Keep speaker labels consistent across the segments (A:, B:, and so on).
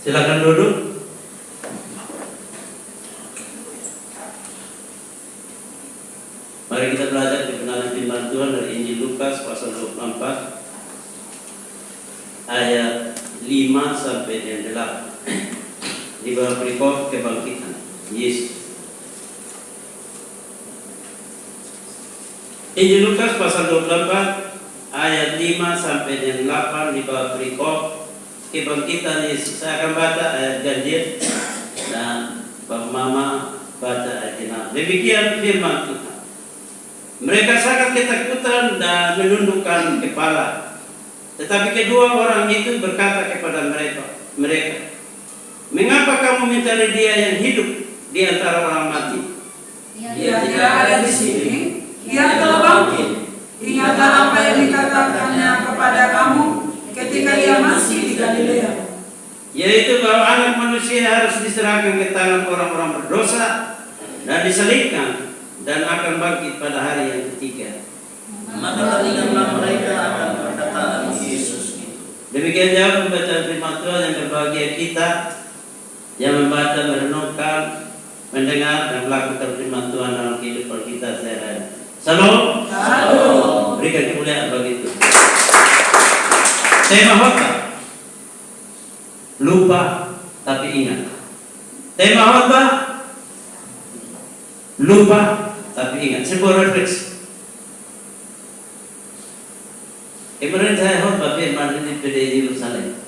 A: Silakan duduk. Mari kita belajar kebenaran firman Tuhan dari Injil Lukas pasal 24 ayat 5 sampai dengan 8 di bawah perikop kebangkitan Yesus. Injil Lukas pasal 24 ayat 5 sampai dengan 8 di bawah perikop kebangkitan Yesus. Saya akan baca ayat ganjil dan Bapak Mama baca ayat genap. Demikian firman Tuhan. Mereka sangat ketakutan dan menundukkan kepala. Tetapi kedua orang itu berkata kepada mereka, "Mengapa kamu mencari dia yang hidup di antara orang mati?
B: Dia tidak ada di sini. Dia telah bangkit. Ingatlah apa yang dikatakannya kepada kamu ketika dia masih di Galilea,
A: Yaitu bahwa anak manusia harus diserahkan ke tangan orang-orang berdosa dan disalibkan dan akan bangkit pada hari yang ketiga."
C: Maka teringatlah mereka akan perkataan Yesus itu.
A: Demikian jauh pembacaan firman Tuhan yang berbahagia kita yang membaca, merenungkan, mendengar dan melakukan firman Tuhan dalam kehidupan kita sehari-hari. Salam.
B: Salam.
A: Berikan kemuliaan bagi Tuhan. Tema khotbah: lupa tapi ingat. Tema khotbah: lupa tapi ingat. Sebuah refleksi. Kemarin saya khotbah firman di PDI Yerusalem.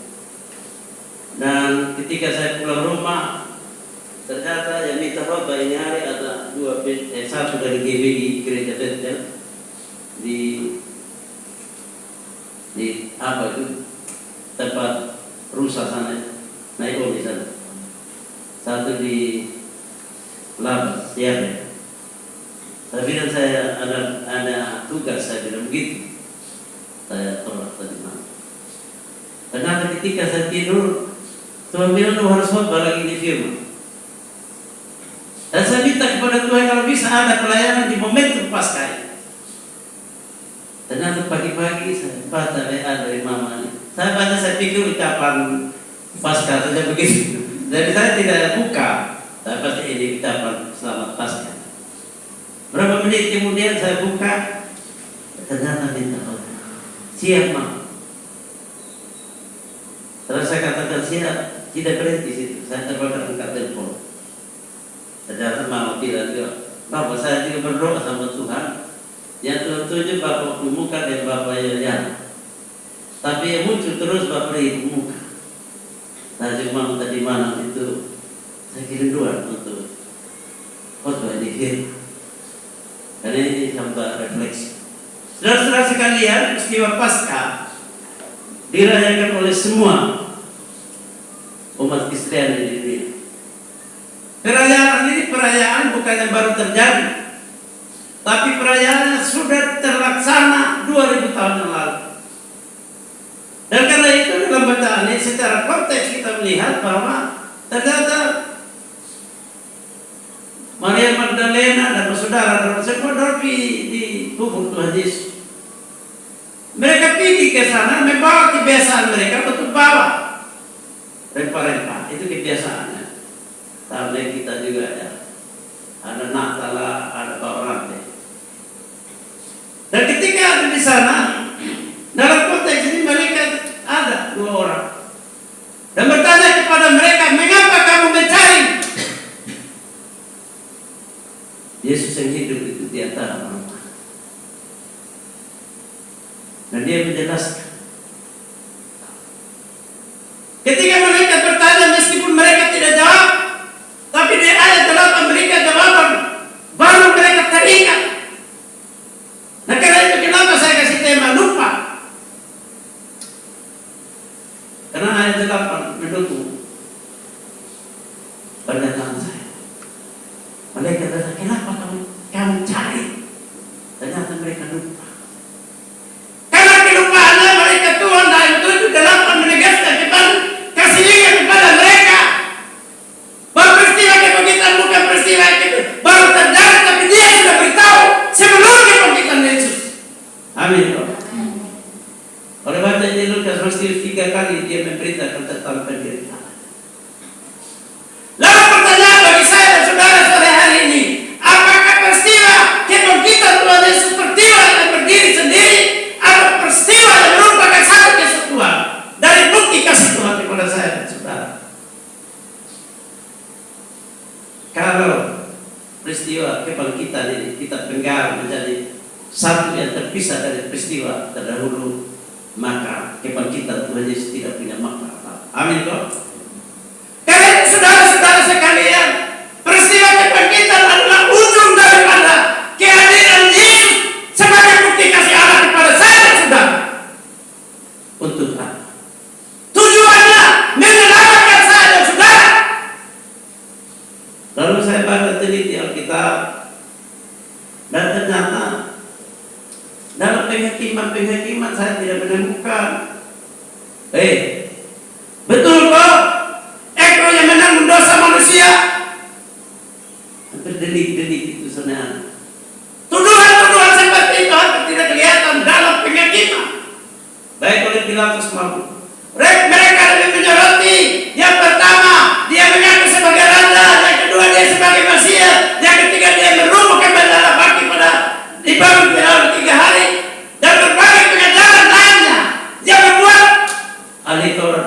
A: Dan ketika saya pulang rumah, ternyata yang minta khotbah ini hari ada satu dari GBI Gereja Bethel di apa itu tempat rusak sana, naik di sana. Satu di Labas, Tiada. Saya bilang saya ada tugas, saya bilang begitu. Saya tolak tadi malam. Ternyata ketika saya tidur, Tuhan bilang lu harus khotbah lagi di firman. Dan saya minta kepada Tuhan kalau bisa ada pelayanan di momentum Paskah. Ternyata pagi-pagi saya baca WA dari mama. Saya baca, saya pikir ucapan Paskah saja begitu. Jadi saya tidak buka. Saya baca ini ucapan selamat Paskah. Berapa menit kemudian saya buka, ternyata minta khotbah. Siap, Mak. Terus saya katakan siap, tidak berhenti situ. Saya terbakar angkat telepon. Ternyata Mama tidak juga. Bapak saya juga berdoa sama Tuhan. Yang Tuhan tunjuk Bapak di muka dan Bapak yang tapi yang muncul terus Bapak di muka. Saya cuma tadi malam itu saya kerinduan untuk khotbah di firman. Karena ini sampai refleksi. Saudara-saudara sekalian, peristiwa Paskah dirayakan oleh semua umat Kristiani di dunia. Perayaan ini perayaan bukan yang baru terjadi, tapi perayaan sudah terlaksana 2000 tahun yang lalu. Dan karena itu dalam bacaan ini secara konteks kita melihat bahwa ternyata Maria Magdalena dan saudara semua di kubur Tuhan Yesus. Mereka pergi ke sana membawa kebiasaan mereka untuk bawa rempah-rempah, itu kebiasaannya. Sampai kita juga ya, ada Natal, ada bawa rantai. Dan ketika ada di sana, dalam konteks ini mereka ada 2 orang dan bertanya kepada mereka, "Mengapa kamu mencari Yesus yang hidup itu di antara orang?" Dan dia menjelaskan. Ketika mereka bertanya, meskipun mereka tidak jawab, tapi di ayat 8 mereka jawaban, baru mereka teringat. Nah karena itu kenapa saya kasih tema lupa? Karena ayat 8 mendukung pernyataan saya. Mereka bertanya, "Kenapa kamu cari?" Ternyata mereka lupa. Kelupaannya mereka Tuhan dan itu dalam menegaskan kepada kasihnya kepada mereka bahwa peristiwa kebangkitan bukan peristiwa itu baru terjadi, tapi dia sudah beritahu sebelum kebangkitan Yesus. Amin. Oleh baca di Lukas 3 kali dia memberitakan tentang penderitaan. Kalau peristiwa kebangkitan ini kita penggal menjadi satu yang terpisah dari peristiwa terdahulu, maka kebangkitan Tuhan Yesus tidak punya makna apa. Amin toh? Karena saudara-saudara sekalian, peristiwa kebangkitan adalah ujung daripada kehadiran Yesus sebagai bukti kasih Allah kepada saya dan saudara. Untuk apa? Tujuannya menyelamatkan saya dan saudara. Lalu saya baca teliti Alkitab, dan ternyata dalam penghakiman saya tidak menemukan. Betul kok? Ekor yang menanggung dosa manusia. Berdelik-delik itu sebenarnya. Tuduhan-tuduhan seperti itu hampir tidak kelihatan dalam penghakiman. Baik oleh Pilatus maupun mereka lebih menyoroti. Yang pertama, dia mengaku sebagai raja. Yang kedua, dia sebagai Mesias. Yang ketiga, dia merumahkan bendera baki pada dibangun dalam 3 hari. Dan berbagai pengajaran lainnya yang membuat ahli Taurat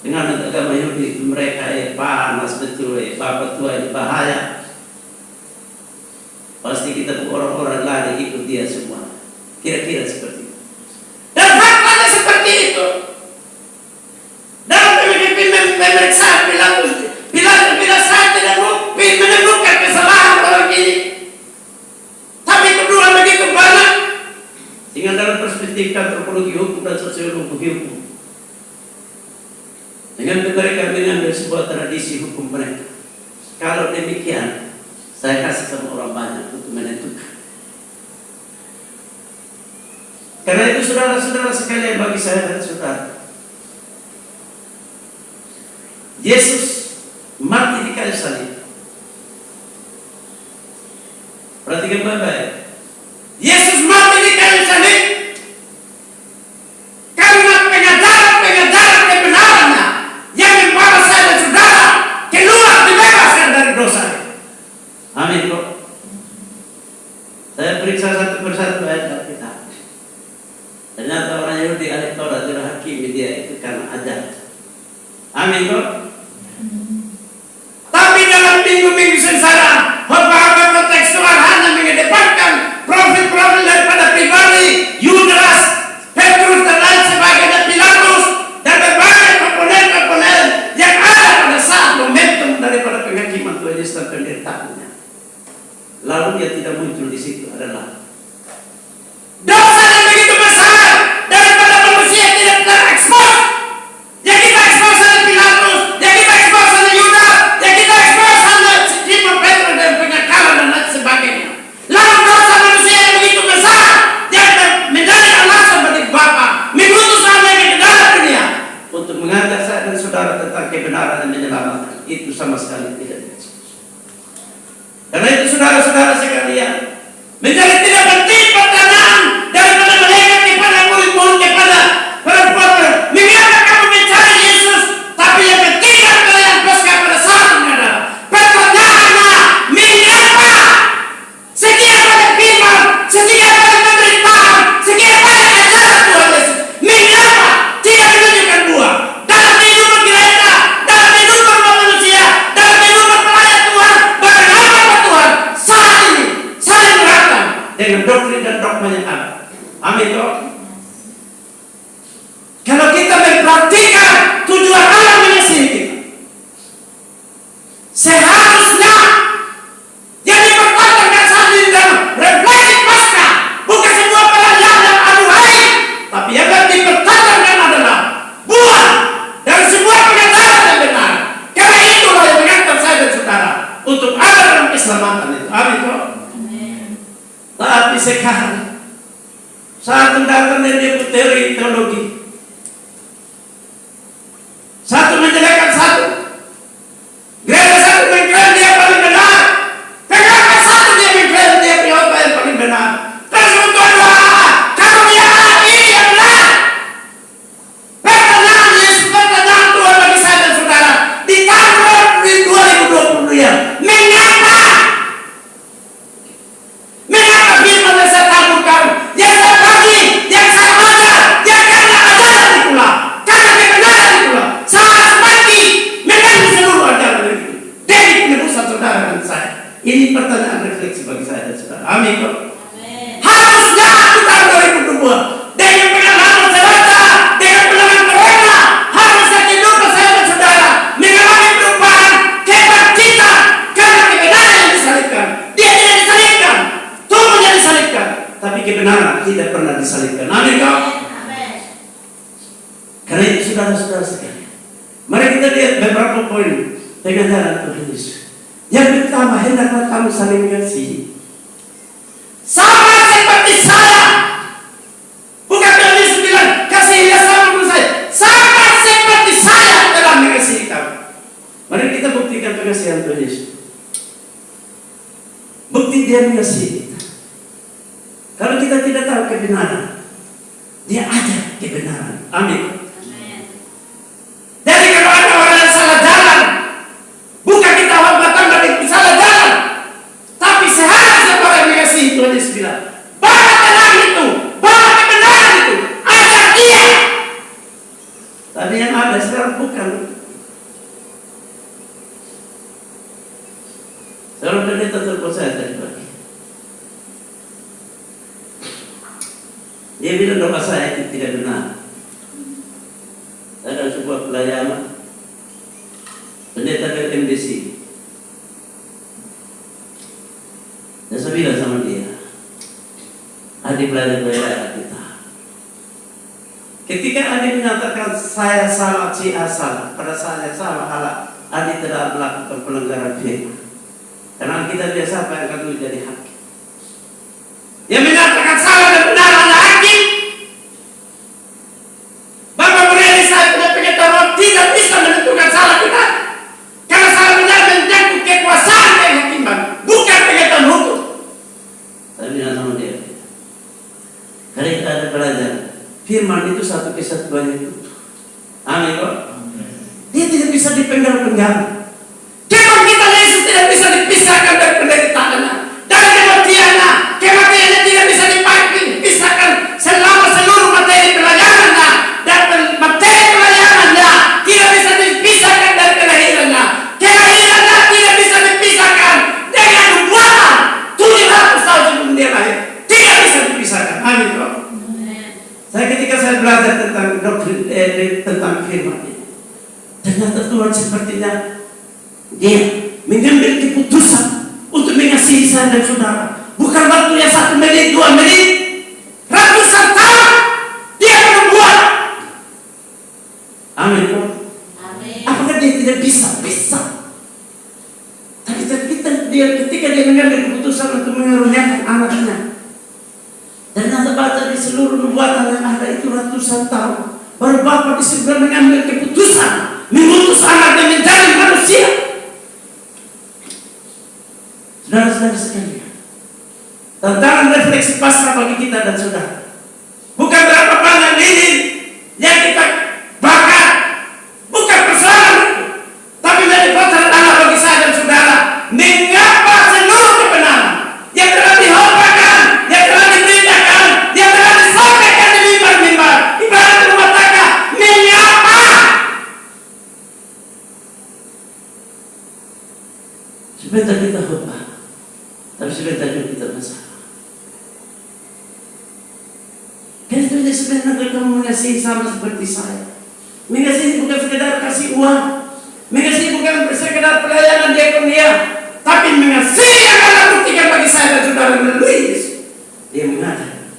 A: dengan agama Yahudi mereka panas betul. Bapak tua ini bahaya. Pasti kita orang-orang lari ikut dia semua. Kira-kira seperti itu. Dan faktanya seperti itu. Dalam pemeriksaan Pilatus saya tidak menemukan kesalahan orang ini. Tapi tuduhan begitu banyak. Sehingga dalam perspektif antropologi hukum dan sosiologi hukum, dengan mereka mengambil sebuah tradisi hukum mereka. Kalau demikian, saya kasih sama orang banyak untuk menentukan. Karena itu saudara-saudara sekalian, bagi saya dan saudara, Yesus mati di kayu salib. Perhatikan baik-baik. Yesus mati di kayu salib karena pengajaran kebenarannya yang membawa saya dan saudara keluar dibebaskan dari dosa. Amin kok. Saya periksa satu persatu ayat Alkitab. Ternyata orang Yahudi ahli Taurat hakimi dia itu karena ajar. Amin kok. Tapi dalam minggu-minggu sengsara, khotbah kontekstual hanya mengedepankan profil-profil daripada pribadi Yudas, Petrus dan lain sebagainya, Pilatus dan berbagai komponen-komponen yang ada pada saat momentum daripada penghakiman Tuhan Yesus dan penderitaannya. Lalu yang tidak muncul di situ adalah dosa yang begitu besar daripada manusia tidak terekspos. Yang kita ekspos oleh Pilatus, yang kita ekspos oleh Yudas, yang kita ekspos oleh Simon Petrus dan pengakalan dan lain sebagainya. Lalu dosa manusia yang begitu besar yang menjadi alasan bagi Bapa mengutus anaknya ke dalam dunia untuk mengajak saya dan saudara tentang kebenaran dan menyelamatkan. Itu sama sekali tidak diekspos. Karena itu saudara-saudara sekalian, menjadi tidak penting pertanyaan daripada mereka kepada murid-murid kepada perempuan. Mengapa kamu mencari Yesus? Tapi yang ketiga kalian boskan pada saat ini adalah pertanyaannya, mengapa sekian banyak firman, sekian banyak penderitaan, sekian banyak ajaran Tuhan Yesus, mengapa tidak menunjukkan buah dalam kehidupan gereja, dalam kehidupan manusia, dalam kehidupan pelayan Tuhan, bahkan hamba Tuhan saat ini saling berhadap dengan doktrin dan dogma yang ada. Amin toh. Kalau kita mempraktikkan tujuan Allah mengasihi kita, seharusnya yang dipertahankan saat ini dalam refleksi pasca bukan sebuah perayaan yang aduhai, tapi yang dipertahankan adalah buah dari sebuah pengajaran yang benar. Karena itulah yang mengantar saya dan saudara untuk ada dalam keselamatan itu. Amin toh. Tapi sekarang satu datang dari dia teori teologi, satu menjelekan satu, gereja satu mengklaim dia paling benar, kenapa satu dia mengklaim dia penyoba yang paling benar? Terus untuk kamu yang ini yang benar. Pertanyaan Yesus, pertanyaan Tuhan bagi saya dan saudara di tahun 2020 ya, mengapa firman yang saya tabur kamu, yang saya bagi, yang saya ajar, yang karena poin pengajaran Tuhan Yesus. Yang pertama, hendaklah kamu saling mengasihi. Sama seperti saya. Bukan Tuhan Yesus bilang, kasihilah sama seperti saya. Sama seperti saya dalam mengasihi kamu. Mari kita buktikan pengasihan Tuhan Yesus. Bukti dia mengasihi kita. Kalau kita tidak tahu kebenaran, dia ajar kebenaran. Amin. Jadi kalau ada orang yang salah jalan, bukan kita hambatan dari salah jalan, tapi seharusnya orang yang mengasihi Tuhan Yesus bilang, bawa tenang itu, bawa kebenaran itu, ajar dia. Tadi yang ada sekarang bukan. Seorang pendeta telepon saya tadi pagi. Dia bilang doa saya itu tidak benar. Ada sebuah pelayanan pendeta dari MDC. Dan saya bilang sama dia, adik pelayan kita. Ketika adik menyatakan saya salah, si A salah, pada saya salah, adik tidak melakukan pelanggaran pidana. Karena kita biasa apa yang akan menjadi hakim. Yang menyatakan salah dan benar adalah hakim. Bapak Murieli saya punya pengetahuan tidak bisa menentukan salah kita. Karena salah benar menjangkut kekuasaan kehakiman, bukan pengetahuan hukum. Saya bilang sama dia, kalau kita ada belajar, firman itu satu kesatuan yang utuh. Amin kok. Dia tidak bisa dipenggal-penggal. Kebangkitan Yesus tidak bisa dipisahkan dari penderitaannya, dari kematiannya. Kematiannya tidak bisa dipisahkan selama seluruh materi pelayanannya, dan materi pelayanannya tidak bisa dipisahkan dari kelahirannya. Kelahirannya tidak bisa dipisahkan dengan nubuatan 700 tahun sebelum dia lahir. Tidak bisa dipisahkan. Amin kok. Ketika saya belajar tentang doktrin tentang firman ini, ternyata Tuhan sepertinya dia mengambil keputusan untuk mengasihi saya dan saudara. Bukan waktu yang 1 menit, 2 menit, ratusan tahun dia membuat. Amin. Apakah dia tidak bisa? Bisa. Tapi ketika dia mengambil keputusan untuk mengaruniakan anaknya, ternyata baca di seluruh nubuatan yang ada itu ratusan tahun, baru Bapa di surga mengambil keputusan mengutus anaknya menjadi manusia. Saudara-saudara sekalian, tantangan refleksi pasrah bagi kita dan saudara, bukan berapa banyak lilin yang kita bakar, bukan persoalan itu, tapi menjadi pelajaran Allah bagi saya dan saudara. Mengapa seluruh kebenaran yang telah dihobarkan, yang telah diberitakan, yang telah disampaikan di mimbar-mimbar ibarat rumah tangga, mengapa? Sebentar kita khotbah, tapi sebentar juga kita masalah. Karena itu sebenarnya kamu mengasihi sama seperti saya. Mengasihi bukan sekedar kasih uang, mengasihi bukan sekedar pelayanan diakonia, tapi mengasihi yang Allah buktikan bagi saya dan saudara melalui Yesus. Dia mengatakan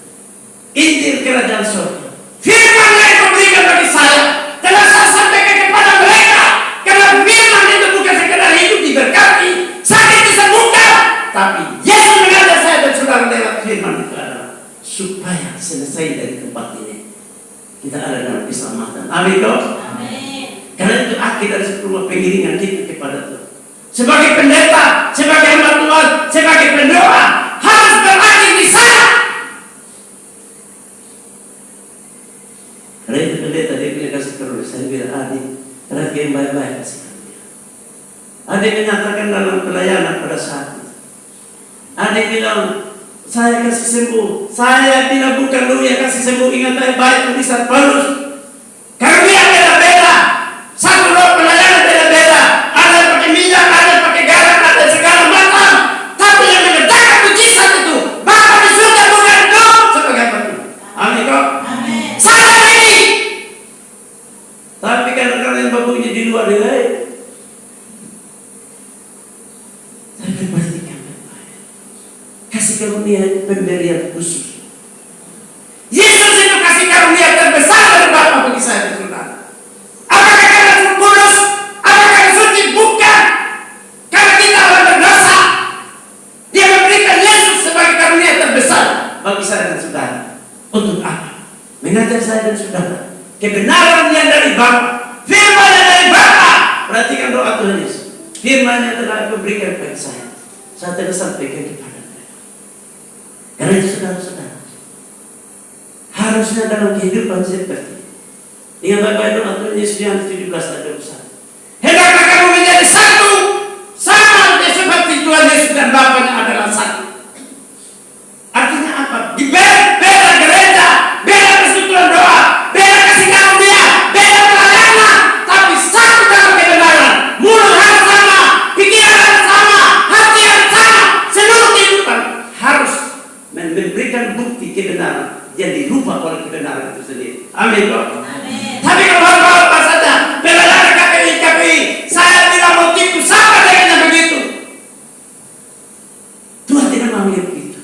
A: Injil kerajaan surga, firman yang diberikan bagi saya telah saya sampaikan kepada mereka. Karena firman itu bukan sekedar hidup diberkati, sakit disembuhkan, tapi Yesus mengajar saya dan saudara lewat firman itu adalah supaya selesai dari tempat ini kita ada dalam keselamatan. Amin dong. Karena itu akhir dari seluruh pengiringan kita kepada Tuhan. Sebagai pendeta, sebagai hamba Tuhan, sebagai pendoa, harus berakhir di sana. Karena itu pendeta dia bilang kasih terus. Saya bilang adik, perhatian baik-baik kasih dia. Adik menyatakan dalam pelayanan pada saat itu. Adik bilang, saya kasih sembuh. Saya bilang bukan lu yang kasih sembuh. Ingat saya baik tulisan Paulus. Karena dia beda-beda. Satu roh pelayanan beda-beda. Ada yang pakai minyak, ada yang pakai garam, ada segala macam. Tapi yang mengerjakan mujizat itu Bapa di surga bukan itu sebagai apa itu. Amin kok. Sama ini. Tapi kadang-kadang yang babunya di luar dia. Saya perhatikan baik-baik. Kasih karunia pemberian khusus. Yesus itu kasih karunia terbesar dari Bapa bagi saya dan saudara. Apakah karena Kudus? Apakah karena suci? mengajak saya dan saudara kebenaran yang dari Bapa, firman yang dari Bapa. Perhatikan doa Tuhan Yesus. Firman yang telah Aku berikan kepada saya telah sampaikan kepada mereka. Karena itu saudara-saudara, harusnya dalam kehidupan seperti ini. Ingat Bapak doa Tuhan Yesus yang 17 ayat 21. Hendaklah kamu menjadi satu, sama seperti Tuhan Yesus dan Bapanya adalah satu. Artinya apa? Beda gereja, beda persekutuan doa, beda kasih karunia, beda pelayanan, tapi satu dalam kebenaran. Mulut harus sama, pikiran harus sama, hati harus sama, seluruh kehidupan harus memberikan bukti kebenaran yang dirubah oleh kebenaran itu sendiri. Amin, Pak. Tapi kalau apa saja pelayanan KPI, saya tidak mau tipu sama dengan yang begitu. Tuhan tidak mau yang begitu.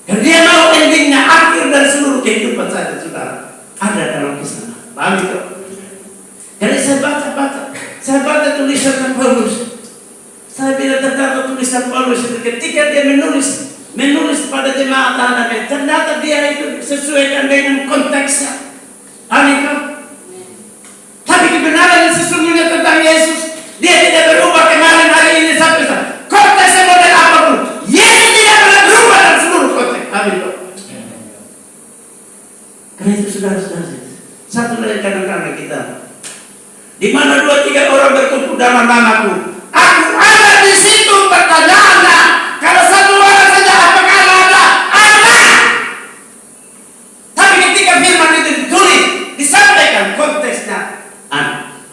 A: Dan Dia mau endingnya akhir dari seluruh kehidupan saya dan saudara ada dalam kisah. Paham itu? Jadi saya baca tulisan Paulus. Saya bila terdapat tulisan Paulus itu ketika dia menulis pada jemaat anak-anak, ternyata dia itu sesuaikan dengan konteksnya. Amin. Tapi kebenaran yang sesungguhnya tentang Yesus, Dia tidak berubah kemarin, hari ini, sampai sekarang. Konteksnya model apapun, Yesus tidak pernah berubah dalam seluruh konteks. Amin. Karena itu saudara-saudara, satu dari kadang-kadang kita, di mana 2-3 orang berkumpul dalam namaku, Aku ada di situ. Pertanyaannya, kalau satu orang saja apakah ada? Ada. Tapi ketika firman itu ditulis, disampaikan konteksnya.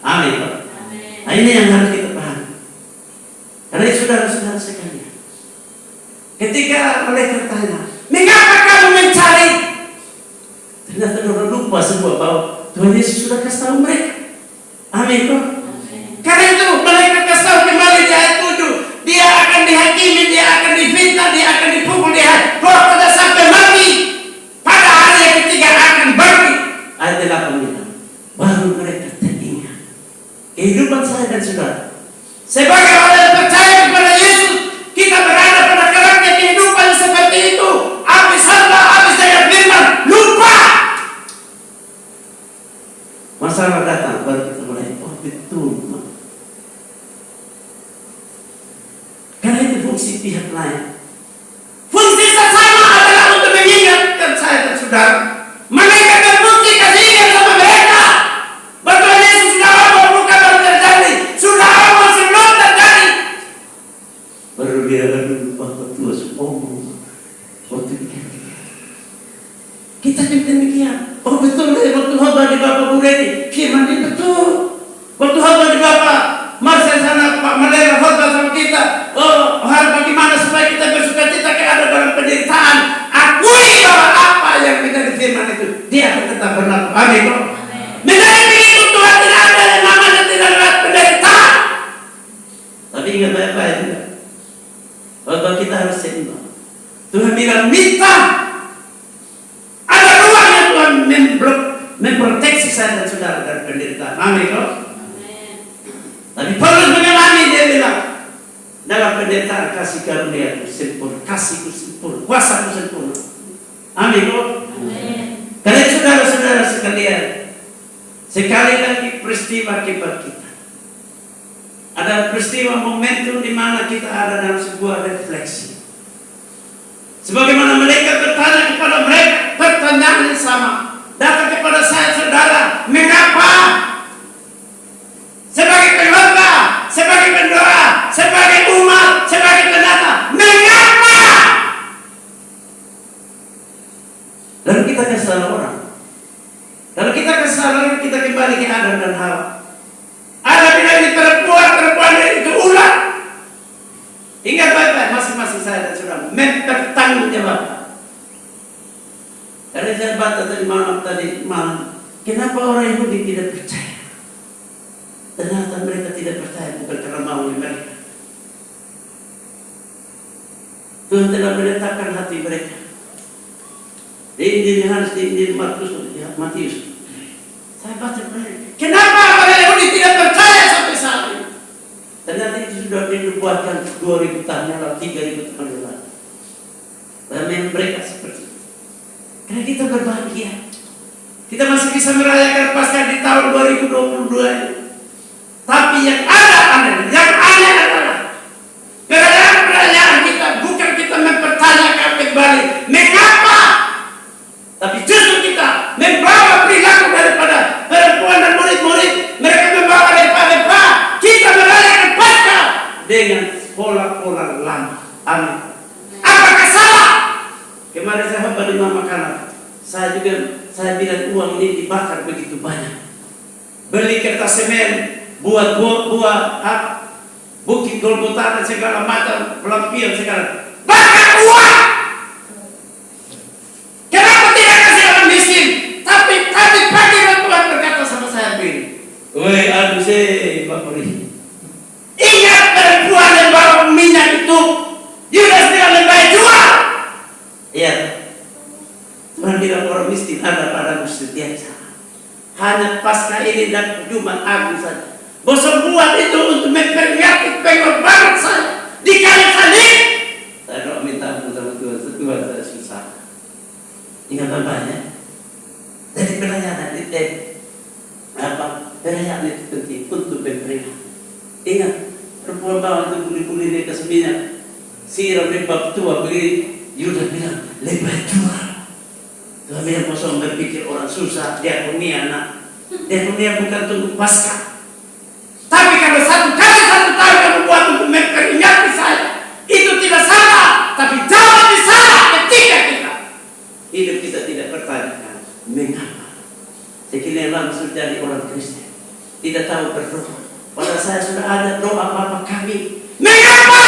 A: Amin. Nah, ini yang harus kita pahami. Karena saudara-saudara sekalian, ketika mereka tanya, mengapa kamu mencari? Ternyata orang lupa semua bahwa Tuhan Yesus sudah kasih tahu mereka. Amin. Karena itu mereka kasih tahu kembali di ayat 7, dia akan dihakimi, dia akan difitnah, dia akan dipukul, dia pokoknya sampai mati. Pada hari yang ketiga akan bangkit. Ayat 8 bilang, baru mereka teringat kehidupan saya dan saudara. Sebagai orang yang percaya kepada Yesus, kita berada pada karakter kehidupan seperti itu. Habis hamba, habis dengan firman, lupa. Masalah datang, baru kita mulai, oh betul. Karena itu fungsi pihak lain. Fungsi sesama adalah untuk mengingatkan saya dan saudara. Mereka terbukti kasihan sama mereka. Betul Yesus sudah awal bukan baru terjadi, sudah awal sebelum terjadi. Baru dia bahwa Tuhan waktu kita demikian. Oh betul waktu khotbah di Bapak Bu Reni, firman ini betul. Waktu khotbah di Bapak Marcel sana, Pak Malera khotbah sama kita. Oh bagaimana supaya kita bersuka cita ada dalam penderitaan. Akui bahwa apa yang menjadi firman itu dia akan tetap berlaku. Amin. Menjadi begitu Tuhan tidak ada yang namanya tidak ada penderitaan. Tapi ingat baik-baik juga, bahwa kita harus seimbang. Tuhan bilang minta. Ada ruang yang Tuhan memproteksi saya dan saudara dari penderitaan. Amin. Tapi Paulus mengalami, dia bilang, dalam penderitaan kasih karunia sempurna, kasihku sempurna, kuasaku sempurna. Amin. Karena saudara-saudara sekalian, sekali lagi peristiwa kibat kita adalah peristiwa momentum di mana kita ada dalam sebuah refleksi. Sebagaimana mereka bertanya kepada mereka, pertanyaan yang sama datang kepada saya saudara, mengapa? Sebagai keluarga, sebagai pendoa, sebagai umat, sebagai pendeta, mengapa? Lalu kita kasih salah orang. Kalau kita kasih salah orang, kita kembali ke Adam dan Hawa. Ada bilang ini perempuan itu ular. Ingat baik-baik, masing-masing saya dan saudara mempertanggung jawab. Karena saya baca tadi malam, kenapa orang Yahudi tidak percaya? Ternyata mereka tidak percaya bukan karena maunya mereka. Tuhan telah meletakkan hati mereka. Di Injil Yohanes, di Injil Matius. Saya baca mereka. Kenapa orang Yahudi tidak percaya sampai saat ini? Ternyata itu sudah dibuatkan 2000 tahun yang lalu, 3000 tahun yang lalu. Dan mereka seperti itu. Karena kita berbahagia. Kita masih bisa merayakan Paskah di tahun 2022 ini. Tapi yang aneh adalah perayaan kita bukan kita mempertanyakan kembali mengapa, tapi justru kita membawa perilaku daripada perempuan dan murid-murid. Mereka membawa daripada kita merayakan Paskah dengan pola-pola lama. Amin. Apakah salah? Kemarin saya hamba di makanan. Saya bilang uang ini dibakar begitu banyak. Beli kertas semen, buat buah Bukit Golgota dan segala macam pelampian segala. Bakar uang. Kenapa tidak kasih orang miskin? Tapi tadi pagi Tuhan berkata sama saya begini. Woi, aduh Pak Puri. Ingat perempuan yang bawa minyak itu. Yudas bilang lebih baik jual. Iya. Tuhan bilang orang miskin ada padamu setiap saat. Hanya Paskah ini dan Jumat Agung saja. Bosan buat itu untuk memperingati pengorbanan saya di kayu salib. Saya doa minta ampun sama Tuhan, Tuhan saya susah. Ingat banyak. Jadi perayaan itu perayaan itu penting untuk memperingati. Ingat, perempuan bawa itu buli-buli di atas minyak, siram di bab tua begini. Yudas bilang lebih jual. Tuhan bilang kosong berpikir orang susah, diakonia nak. Diakonia bukan tunggu Paskah. Tapi kalau satu tahun kamu buat untuk memperingati saya, itu tidak salah. Tapi jauh lebih salah ketika hidup kita tidak bertanya mengapa. Sekiranya langsung jadi orang Kristen, tidak tahu berdoa. Padahal saya sudah ada doa Bapa kami. Mengapa?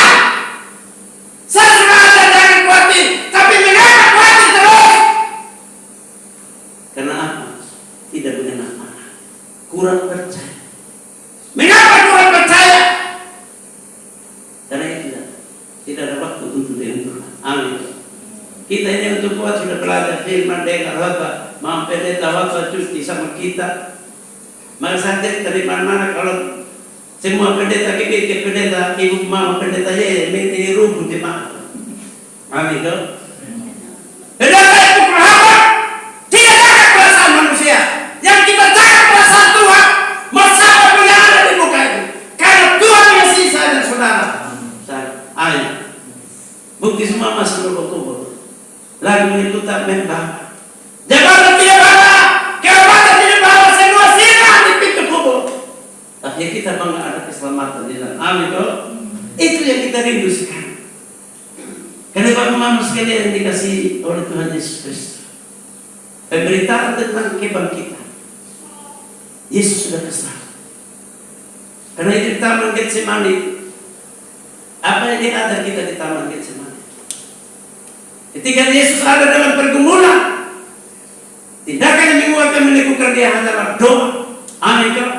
A: Saya sudah ada jangan khawatir, tapi mengapa khawatir terus? Karena apa? Tidak mengenal mana. Kurang percaya. Mengapa kurang percaya? Karena itu tidak ada waktu untuk dengan Tuhan. Amin. Kita ini untuk kuat sudah belajar firman dengar khotbah, pendeta khotbah cuti sama kita. Maka saya dari mana-mana kalau semua pendeta ke pendeta ibu mama pendeta ini rubuh di mana? Amin dong. Pendeta itu berhak tidak ada perasaan manusia. Yang kita jaga perasaan Tuhan. Masalah yang ada di muka itu. Karena Tuhan mengasihi saya dan saudara. Amin. Bukti semua masuk ke kubur. Lagu itu tak membawa. Jabatan tidak bawa. Kehormatan tidak bawa. Semua silang di pintu kubur. Tapi kita bangga ada keselamatan di dalam. Amin toh. Itu yang kita rindu sekarang. Karena Bapak Mama sekalian yang dikasihi oleh Tuhan Yesus Kristus. Pemberitaan tentang kebangkitan. Yesus sudah kesal. Karena itu di Taman Getsemani. Apa yang diajar kita di Taman Getsemani? Ketika Yesus ada dalam pergumulan, tindakan yang menguatkan melakukan dia hanyalah doa. Amin kan?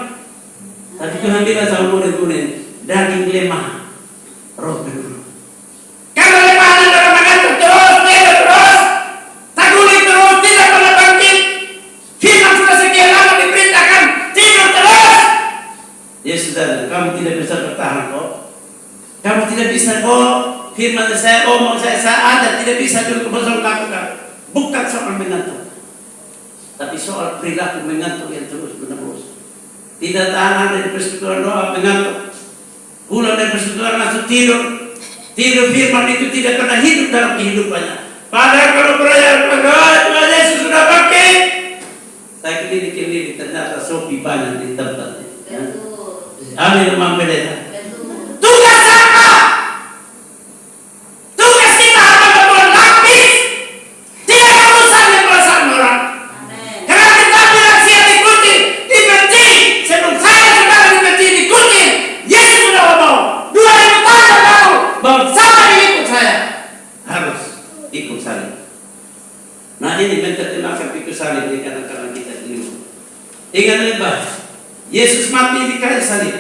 A: Tapi Tuhan bilang sama murid-murid, daging lemah, roh berguru. Kalau lemah adalah mengantuk terus, tagulik terus, tidak pernah bangkit. Firman sudah sekian lama diperintahkan, tidur terus. Yesus bilang, kamu tidak bisa bertahan kok. Kamu tidak bisa kok. Firman saya omong saya ada tidak bisa dulu kebosong lakukan. Bukan soal mengantuk, tapi soal perilaku mengantuk yang terus menerus. Tidak tahan dari persekutuan doa mengantuk. Pulang dari persekutuan langsung tidur. Tidur firman itu tidak pernah hidup dalam kehidupannya. Padahal kalau perayaan Tuhan Yesus sudah bangkit, saya keliling ternyata sopi banyak di tempatnya. Amin, Imam Pendeta. Tugas apa? Tugas kita adalah melapis. Tidak ada urusan yang perasaan orang. Karena kita bilang siap diikuti, dibenci. Sebelum saya saudara dibenci, diikuti. Yesus sudah ngomong 2000 tahun yang lalu bahwa sama mengikut saya harus ikut salib. Nah ini menerjemahkan pikir salib ini kadang-kadang kita keliru. Ingat baik, Yesus mati di kayu salib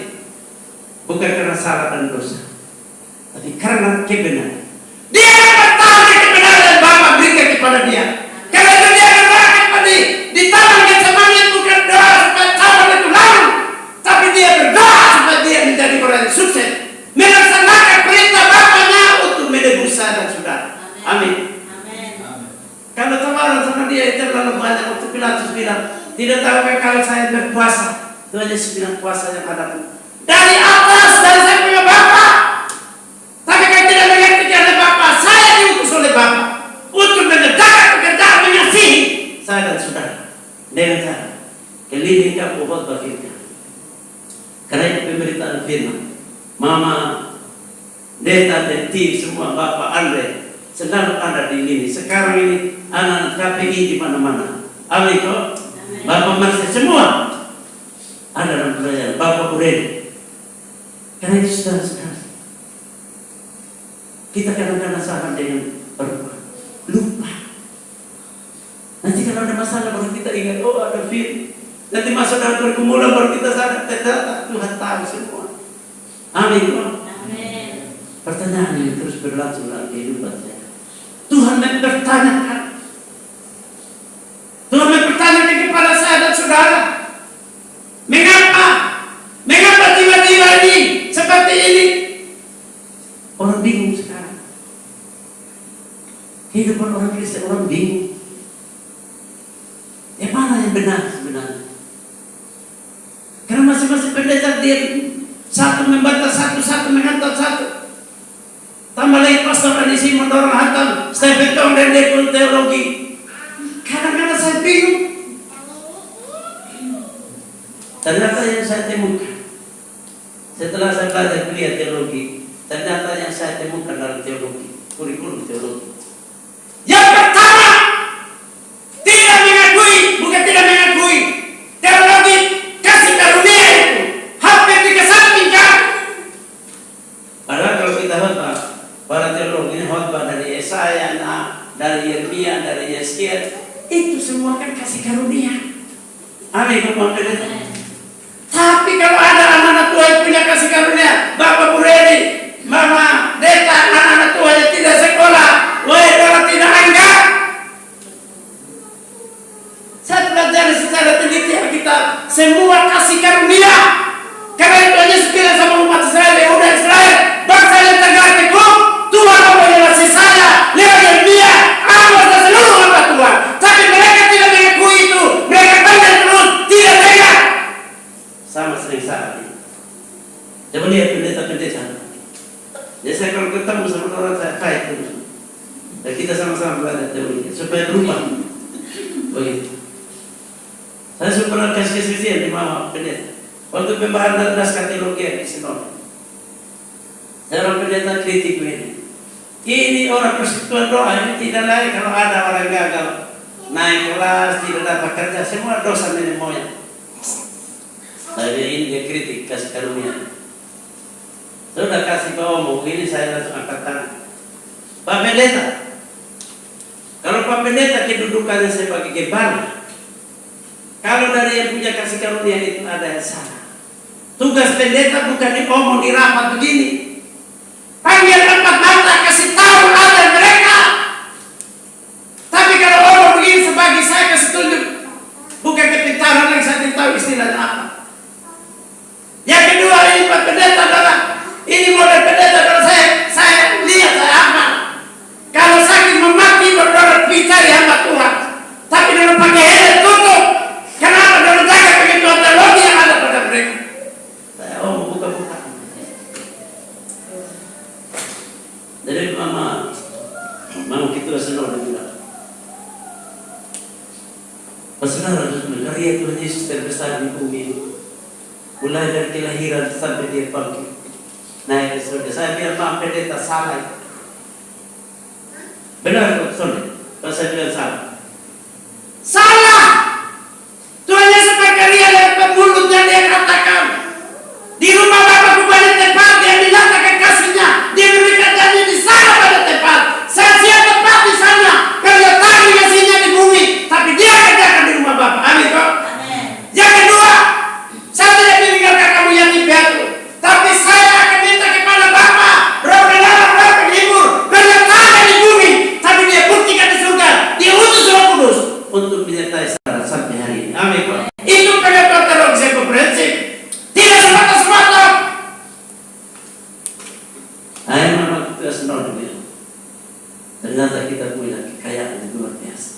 A: bukan karena salah dan dosa, tapi karena kebenaran. Dia mengetahui kebenaran yang Bapa berikan kepada dia. Karena itu dia berdoa di Taman Getsemani bukan doa supaya taman itu lalu, tapi dia berdoa supaya dia menjadi orang yang sukses, melaksanakan perintah Bapaknya untuk menebus saya dan saudara. Amin. Kalau tawaran sama dia itu terlalu banyak. Waktu Pilatus bilang, Tidak tahukah kalau saya berpuasa? Tuhan Yesus bilang puasa yang ada dari atas, dari saya punya Bapa. Tapi kalau tidak mengerti oleh Bapa, saya diutus oleh Bapa untuk mengerjakan pekerjaan mengasihi saya dan saudara dengan cara kelilingkan obat baginya. Karena itu pemberitaan firman, Mama, Deta, Deti, semua Bapak Andre selalu ada di sini. Sekarang ini anak KPI di mana-mana. Amin kok. Bapak Marsi semua ada dalam pelajaran. Bapak Uredi. Karena itu saudara-saudara, kita kadang-kadang salah dengan perempuan, lupa. Nanti kalau ada masalah baru kita ingat, oh ada firman. Nanti masa dalam pergumulan baru kita sadar, ternyata Tuhan tahu semua. Amin.
D: Amin.
A: Pertanyaan ini terus berlangsung dalam kehidupan saya. Tuhan mempertanyakan. Tuhan mempertanyakan kepada saya dan saudara, mengapa tiba-tiba ini seperti ini? Orang bingung sekarang. Kehidupan orang Kristen, orang bingung. Yang mana yang benar sebenarnya? Karena masing-masing pendeta dia satu membantah satu, satu menghantam satu. Tambah lagi pastor Anisi mendorong hantam Stephen Tong dan dia pun teologi. Kadang-kadang saya bingung. Ternyata yang saya temukan setelah saya belajar kuliah teologi, ternyata yang saya temukan dalam teologi, kurikulum teologi, yang pertama, tidak mengakui, bukan tidak mengakui teologi kasih karunia itu hampir dikesampingkan. Padahal kalau kita khotbah, para teologi ini khotbah dari Yesaya, dari Yeremia, dari Yeskiel, itu semua kan kasih karunia. Amin. Tapi kalau ada anak-anak tua yang punya kasih karunia, Bapak Buredi, Mama Deta, anak-anak tua yang tidak sekolah, wahai orang tidak anggap. Saya pelajari secara teliti Alkitab, semua kasih karunia. Karena itu hanya sekiranya sama umat Israel, Yehuda Israel, bangsa yang tegar teguh, Tuhan menyelesaikan saya, lewat Yeremia, Amos dan seluruh hamba Tuhan. Tapi mereka tidak mengakui itu, mereka pandang terus, tidak dengar. Sama sering saat ini. Coba lihat pendeta-pendeta. Ya saya kalau ketemu sama orang saya kait terus. Dan kita sama-sama belajar teologi supaya berubah. Begitu. Saya sudah pernah kasih kesaksian di Mama pendeta. Waktu pembahasan naskah teologi di Sinode. Saya orang pendeta kritik ini. Ini orang persekutuan doa ini tidak lain kalau ada orang gagal naik kelas, tidak dapat kerja, semua dosa nenek moyang. Tapi ini dia kritik kasih karunia. Sudah kasih ngomong ini saya langsung angkat tangan. Pak Pendeta, kalau Pak Pendeta kedudukannya sebagai gembala, kalau dari yang punya kasih karunia itu ada yang salah. Tugas pendeta bukan diomong di rapat begini. Panggil rapat mata kasih tahu ada mereka. Tapi kalau orang begini sebagai saya kasih tunjuk, bukan kepintaran yang saya tahu istilahnya apa. Yang kedua ini Pak Pendeta adalah ini model pendeta kalau saya lihat saya aman. Kalau sakit memati berdorong cari hamba Tuhan. Tapi dalam pakai helm tutup. Kenapa dalam jaga pengetahuan teologi yang ada pada mereka? Saya buka-buka. Jadi mama kita selalu bilang, saudara karya Tuhan Yesus terbesar di bumi ini. Mulai dari kelahiran sampai dia bangkit. Nah, saudara, saya bilang Pak Pendeta salah. Benar kok, saudara? Kalau saya bilang salah. Salah! Tuhan Yesus berkarya lewat mulutnya dia katakan. Di rumah Bapa banyak tempat yang dinyatakan kasihnya. Dia memberikan janji di sana pada tempat. Saya siap tempat di sana. Kerja tadi kasihnya di bumi. Tapi dia kerjakan di rumah Bapa. Amin kok? Yang kedua, saya tidak meninggalkan kamu yatim piatu. Tapi saya akan minta kepada Bapa, Roh Pengarah, Roh Penghibur, menyertai di bumi. Tapi dia buktikan di surga. Dia utus Roh Kudus untuk menyertai saya sampai hari ini. Amin kok? Itu pendapat teologi saya komprehensif. Tidak semata-semata. Ayo mama kita senang dengan. Ternyata kita punya kekayaan yang luar biasa.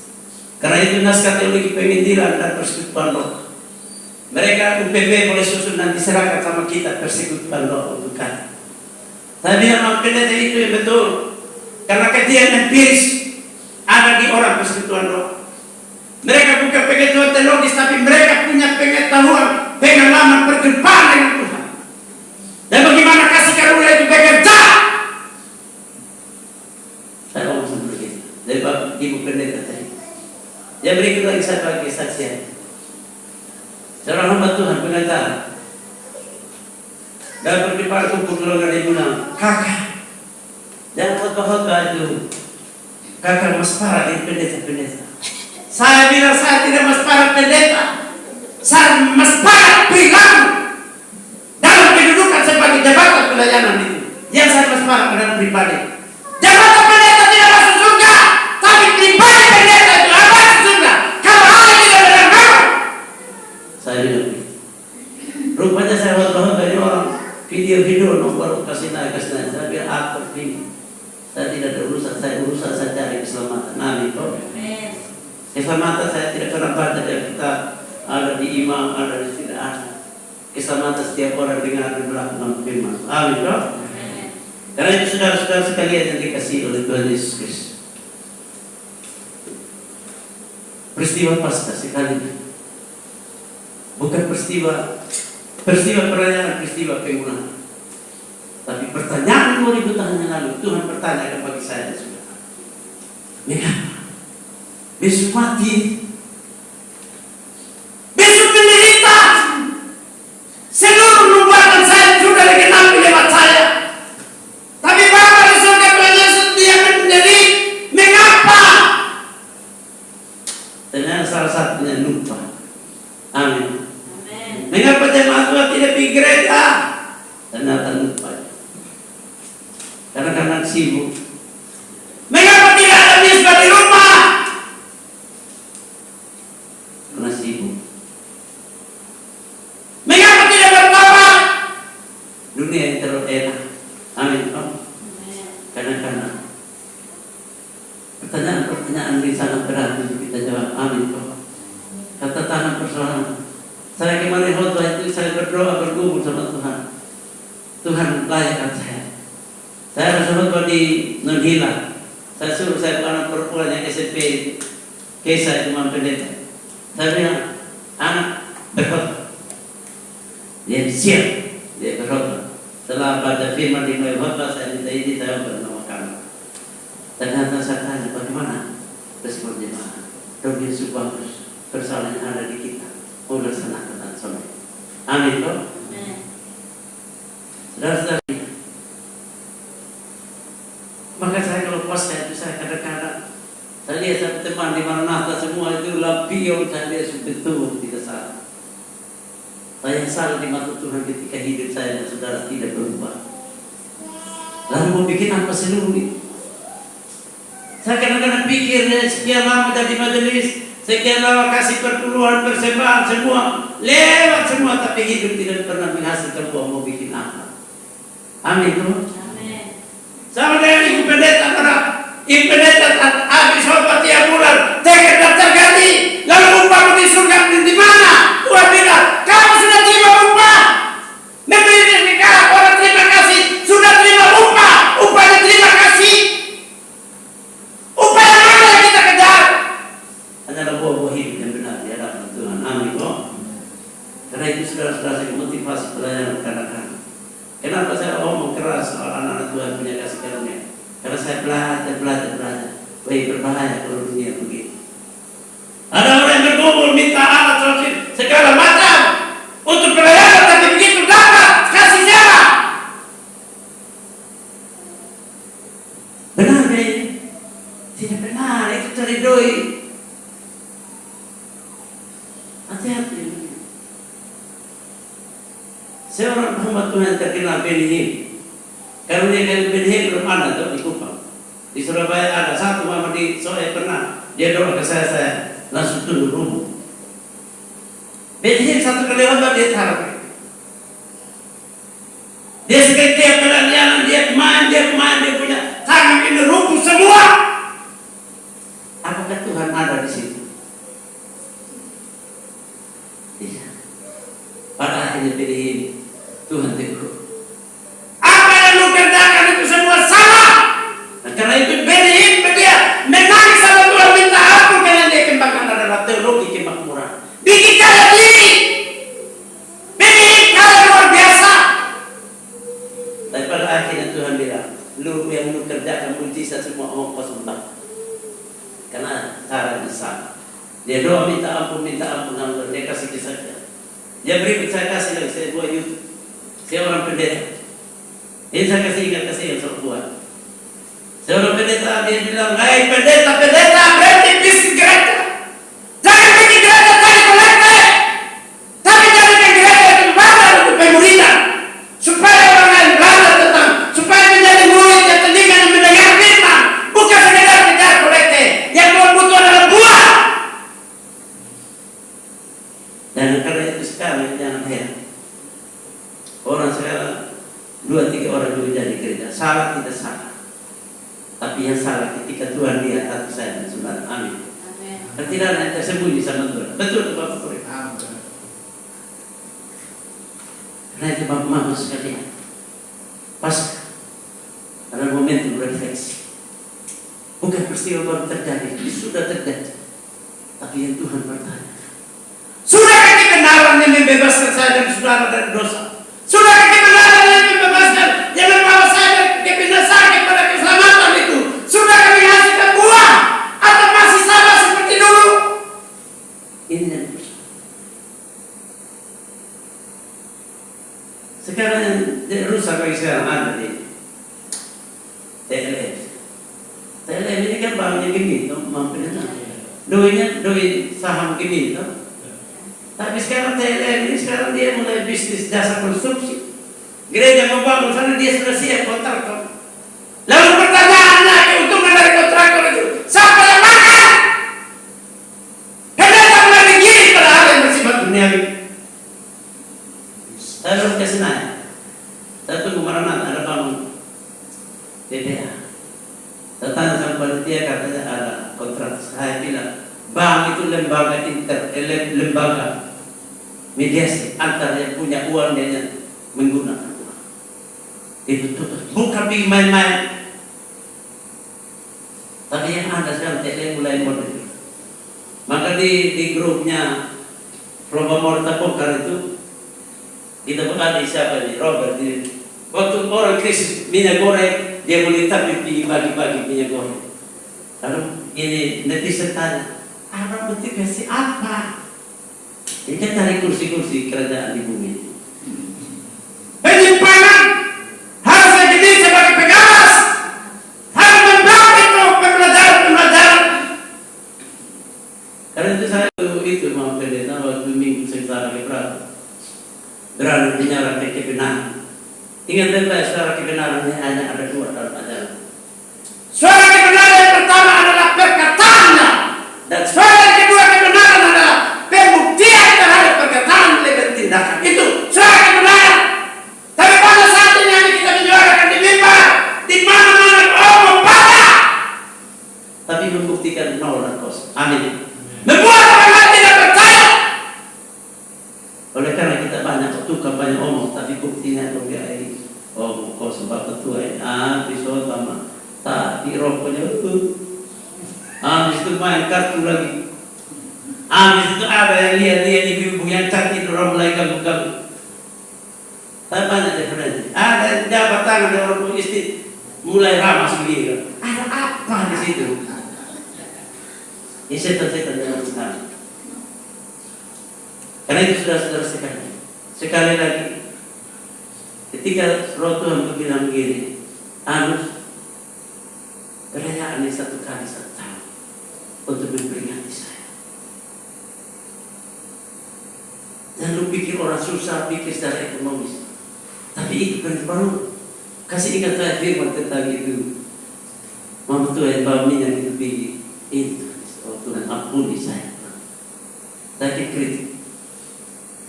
A: Karena itu naskah teologi penginjilan dan persekutuan roh. Mereka UPB boleh susun nanti serahkan sama kita persekutuan roh untuk kami. Saya bilang pendeta itu yang betul. Karena kejadian empiris ada di orang persekutuan roh. Mereka bukan pengetahuan teologis, tapi mereka punya pengetahuan, pengalaman berjumpa dengan Tuhan. Dan bagaimana kasih karunia itu bekerja. Saya ngomong seperti itu. Dari Bapak Ibu pendeta tadi. Yang berikut lagi saya bagi kesaksian. Seorang hamba Tuhan pengacara. Dalam perjumpaan kumpul keluarga dia bilang, kakak, jangan khotbah-khotbah itu. Kakak mas parah ini pendeta-pendeta. Saya bilang saya tidak mas parah pendeta. Saya mas parah perilaku dalam kedudukan sebagai jabatan pelayanan itu. Yang saya mas parah dalam pribadi. Jabatan pendeta tidak masuk surga, tapi pribadi pendeta itu masuk surga. Kalau ada tidak benar mau. Saya bilang, rupanya saya khotbah dari orang video nomor kasih naik. Saya bilang aktor ini. Saya tidak ada urusan, saya cari keselamatan. Amin. Keselamatan saya tidak pernah baca dari kita ada di imam, ada di tidak ada. Keselamatan setiap orang dengar dan melakukan firman. Amin. Karena itu saudara-saudara sekalian yang dikasihi oleh Tuhan Yesus Kristus. Peristiwa Paskah sekali bukan peristiwa perayaan, peristiwa pengulangan. Tapi pertanyaan 2000 tahun yang lalu Tuhan pertanyakan bagi saya dan saudara. Mengapa? Besok mati, besok menderita. Seluruh nubuatan saya sudah digenapi lewat saya. Tapi Bapa di surga Tuhan Yesus dia menderita. Mengapa? Ternyata salah satunya lupa. Amin. Mengapa jemaat Tuhan tidak pergi gereja? Ternyata lupa. Karena sibuk. Mengapa tidak ada misbah di rumah? Karena sibuk. Mengapa tidak bertobat? Dunia yang terlalu enak. Amin. Karena pertanyaan ini sangat berat untuk kita jawab. Amin. Kata tangan persoalan. Saya kemarin khotbah itu saya berdoa bergumul sama Tuhan. Tuhan layakkan saya. Saya harus khotbah di Nonhila. Saya suruh saya anak perempuan yang SMP Kesa itu pendeta. Saya bilang, anak berkhotbah. Dia siap, dia berkhotbah. Setelah baca firman di mulai khotbah, saya minta izin saya bernama kamu. Ternyata saya tanya bagaimana respon jemaah. Dong Yesus bagus, persoalan yang ada di kita. Mau laksanakan dan sampai. Amin toh. Saudara-saudara. Maka saya kalau puasa itu saya kadang-kadang saya lihat satu teman di Maranatha semua itu lampion, saya lihat betul tidak salah. Saya salah di mata Tuhan ketika hidup saya dan saudara tidak berubah. Lalu mau bikin apa seluruh itu? Saya kadang-kadang pikir sekian lama jadi majelis, sekian lama kasih perpuluhan, persembahan semua lewat semua, tapi hidup tidak pernah menghasilkan buah. Mau bikin apa? Amin Tuhan. Sama dengan ibu pendeta, ibu pendeta habis khotbah tiap bulan, tekad daftar gaji, lalu upah di surga di mana? Tuhan bilang, kamu sudah terima upah. Memberi nikah, orang terima kasih, sudah terima upah, upahnya terima kasih. Upah yang mana yang kita kejar? Adalah buah-buah hidup yang benar di hadapan Tuhan. Amin. Karena itu saudara-saudara saya motivasi pelayanan kadang-kadang. Kenapa saya ngomong keras soal anak-anak Tuhan punya kasih karunia? Karena saya belajar. Wih, berbahaya kalau dunia begitu. Ada orang yang berkumpul minta alat sosial segala macam untuk pelayanan, tapi begitu dapat kasih siapa? Benar deh? Tidak benar, itu teridoi. Hati-hati. Seorang hamba Tuhan terkenal Benihim. Karunia Benihim belum ada tuh di Kupang. Di Surabaya ada satu mama di Soe pernah. Dia doa ke saya langsung tunduk rumah. Benihim satu kali khotbah dia taruh. Dia sekali tiap pelayanan dia main dia punya tangan ini rubuh semua. Apakah Tuhan ada di situ? Tapi pada akhirnya Tuhan bilang, lu yang lu kerjakan mujizat semua omong kosong tak. Karena cara besar. Dia doa minta ampun, dia kasih kisahnya. Dia berikut saya kasih lagi, saya buat YouTube. Saya orang pendeta. Ini saya kasih ingat yang saya buat. Saya orang pendeta, dia bilang, hai pendeta, berhenti bisnis gereja. Jangan bikin gereja cari kolekte. Tapi jadikan gereja itu belajar untuk pemuridan. Supaya orang lain belajar tentang, supaya menjadi murid yang telinga dan mendengar firman. Bukan sekedar kejar kolekte. Yang Tuhan butuh adalah buah. Dan karena itu sekarang jangan heran. Orang sekarang 2-3 orang juga jadi gereja. Salah tidak salah. Tapi yang salah ketika Tuhan lihat hati saya dan saudara. Amin. Dan tidak ada yang tersembunyi sama Tuhan. Betul Bapak Puri. Karena itu Bapak Mama sekalian. Pas ada momentum refleksi. Bukan peristiwa baru terjadi, ini sudah terjadi. Tapi yang Tuhan bertanya, sudahkah kebenaran yang membebaskan saya dan saudara dari dosa? Sudahkah kebenaran yang membebaskan, yang membawa saya dari kebinasaan kepada keselamatan itu? Sudahkah menghasilkan buah? Atau masih sama seperti dulu? Ini yang berusaha. Sekarang yang rusak bagi sekarang ada di TLM. TLM ini kan banknya gini, mampirnya doi saham gini, tapi sekarang TLM ini sekarang dia mulai bisnis jasa konstruksi. Gereja mau bangun sana dia sudah siap kontraktor. Lalu pertanyaannya keuntungan dari kontraktor itu siapa yang makan? Pendeta mulai digiring pada hal yang bersifat duniawi. Saya belum ke Senayan. Saya tunggu Maranatha ada bangun PPA. Saya tanya sama panitia katanya ada kontrak. Saya bilang bank itu lembaga lembaga mediasi antara yang punya uang dan yang menggunakan uang. Itu bukan main-main. Tapi yang ada sekarang TLM mulai modern. Maka di grupnya Roba Morta Bongkar itu kita berada siapa ini Robert ini. Waktu orang krisis minyak goreng dia boleh tapi pergi bagi-bagi minyak goreng. Lalu ini netizen tanya, apa motivasi apa? Dia cari kursi-kursi kerajaan di bumi. Penyimpanan harus jadi sebagai pengawas, harus membangun itu pembelajaran. Karena itu saya itu mau pendeta waktu minggu sekitar berapa? Berani bicara kebenaran. Ingat baik-baik suara kebenaran ini hanya ada 2 dalam ajaran. Suara kebenaran yang pertama adalah perkataannya, dan suara yang kedua kebenaran adalah pembuktian terhadap perkataan lewat tindakan. Itu suara kebenaran. Tapi pada saat ini kita menyuarakan di mimbar, di mana-mana omong banyak, tapi membuktikan 0 dan kosong. Amin. Membuat orang lain tidak percaya. Oleh karena kita banyak tukang banyak omong, tapi buktinya itu omong kosong. Bapak tua ini pisau sama tak di rokoknya habis itu main kartu lagi. Habis itu ada yang lihat ibu-ibu yang cantik orang mulai gabung-gabung. Tapi banyak diferensi. Ada yang jabat tangan dari orang istri mulai ramah sendiri. Ada apa di situ? Ini setan-setan dalam sekali. Karena itu sudah sekali lagi ketika Roh Tuhan bilang begini, harus perayaan ini 1 kali 1 tahun untuk memperingati saya. Dan lu pikir orang susah pikir secara ekonomis, tapi itu kan baru kasih ingat saya firman tentang itu. Mama Tuhan bawa minyak itu pergi itu. Oh Tuhan ampuni saya. Tapi kritik.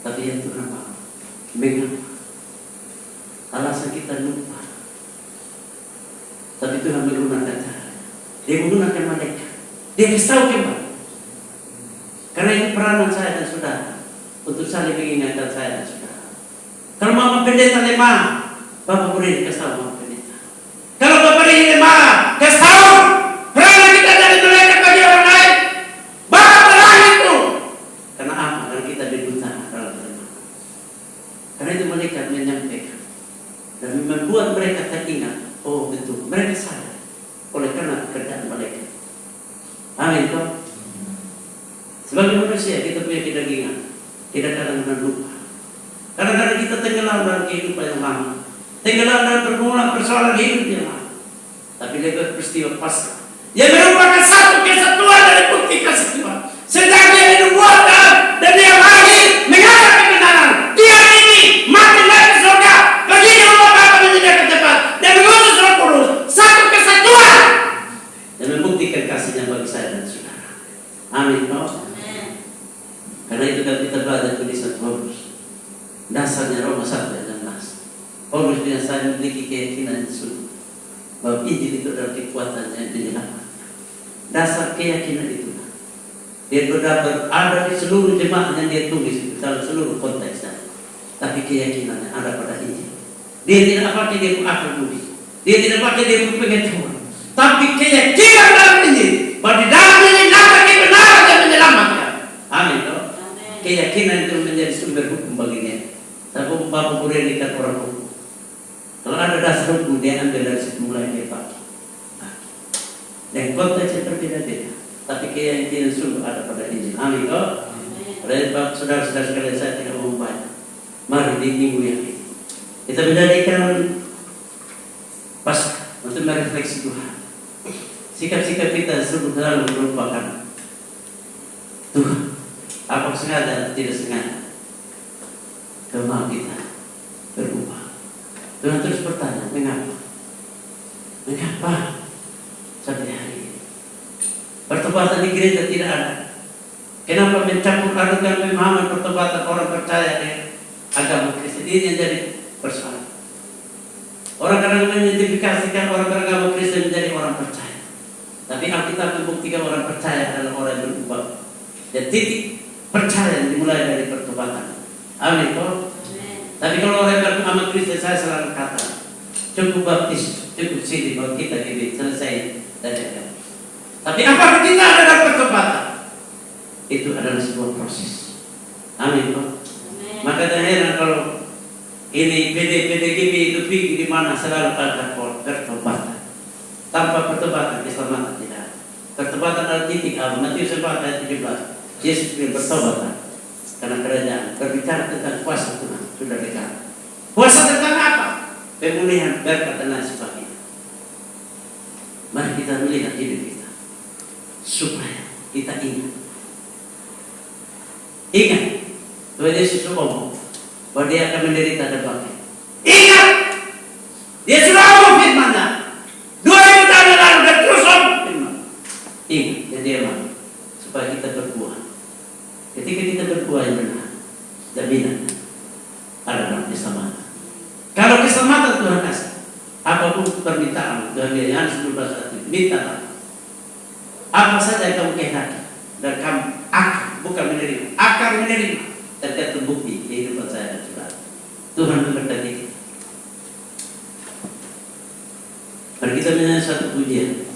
A: Tapi yang Tuhan mau mengapa? Alasan kita lupa. Tapi Tuhan menggunakan cara. Dia menggunakan mereka. Dia kasih tahu kembali. Karena ini peranan saya dan saudara untuk saling mengingatkan saya dan saudara. Kalau mama pendeta lemah, Bapak boleh kasih tahu mama pendeta. Kalau Bapak ini lemah, kasih tahu. Peranan kita dari mereka bagi orang lain. Bapak terang itu. Karena apa? Karena kita dibuta. Karena itu mereka menyampaikan dan membuat mereka teringat, oh betul, mereka sadar oleh karena pekerjaan mereka. Amin toh. Sebagai manusia kita punya kedagingan, kita kadang-kadang lupa. Kadang-kadang kita tenggelam dalam kehidupan yang lama, tenggelam dalam pergumulan persoalan hidup yang lama. Tapi lewat peristiwa Paskah yang merupakan satu kesatuan dari bukti kasih Tuhan. Sejak dia dinubuatkan dan dia lahir menghadap kebenaran, dia ini mati naik ke surga, pergi ke rumah Bapa menyediakan tempat dan mengutus Roh Kudus. Satu kesatuan yang membuktikan kasihnya bagi saya dan saudara. Amin toh. Karena itu kan kita belajar tulisan Paulus. Dasarnya Roma 1 ayat 16. Paulus dengan saya memiliki keyakinan yang sungguh bahwa Injil itu adalah kekuatan yang menyelamatkan. Dasar keyakinan itu dia berada di seluruh jemaat yang dia tulis dalam seluruh konteksnya. Tapi keyakinannya ada pada Injil. Dia tidak pakai dia akal budi, dia tidak pakai dia pengetahuan, tapi keyakinan dalam Injil bahwa di dalam Injil ada kebenaran yang menyelamatkan. Amin toh. Keyakinan itu menjadi sumber hukum baginya. Tapi Bapak Guru ini kan orang hukum. Kalau ada dasar hukum dia ambil dari situ mulai dia pakai. Dan konteksnya berbeda-beda. Tapi keyakinan sungguh ada pada Injil. Amin toh. Oleh sebab saudara-saudara sekalian saya tidak mau banyak. Mari di minggu yang ini kita menjadikan Paskah untuk merefleksi Tuhan. Sikap-sikap kita sungguh terlalu merupakan Tuhan. Apa sengaja atau tidak sengaja, kemau kita berubah. Tuhan terus bertanya, mengapa? Mengapa sampai hari ini pertobatan di gereja tidak ada? Kenapa mencampur adukan pemahaman pertobatan orang percaya dengan agama Kristen ini yang jadi persoalan? Orang kadang mengidentifikasikan orang beragama Kristen menjadi orang percaya, tapi Alkitab membuktikan orang percaya adalah orang yang berubah. Dan titik percaya dimulai dari pertobatan. Amin toh. Tapi kalau orang beragama Kristen, saya selalu kata cukup baptis, cukup sini kalau kita ini selesai dari agama. Tapi apakah kita ada dalam pertobatan? Itu adalah sebuah proses. Amin toh. Maka tak heran kalau ini PDGB itu pergi di mana selalu ada pertobatan. Tanpa pertobatan keselamatan tidak ada. Pertobatan adalah titik awal. Matius 4 ayat 17. Yesus bertobat karena kerajaan. Berbicara tentang kuasa Tuhan sudah dekat. Kuasa tentang apa? Pemulihan, berkat dan lain sebagainya. Mari kita melihat hidup kita supaya kita ingat. Ingat, Tuhan Yesus ngomong bahwa dia akan menderita dan bangkit. Ingat, dia sudah ngomong firman-Nya 2000 tahun lalu dan terus ngomong firman. Ingat, dan dia mau supaya kita berbuah. Ketika kita berbuah yang benar, jaminan ada dalam keselamatan. Kalau keselamatan Tuhan kasih, apapun permintaan Tuhan dia yang 11 minta apa saja yang kamu kehendaki dan kamu akan bukan menerima, akan menerima dan terbukti kehidupan saya dan saudara. Tuhan memberkati kita. Mari kita menyanyi satu pujian.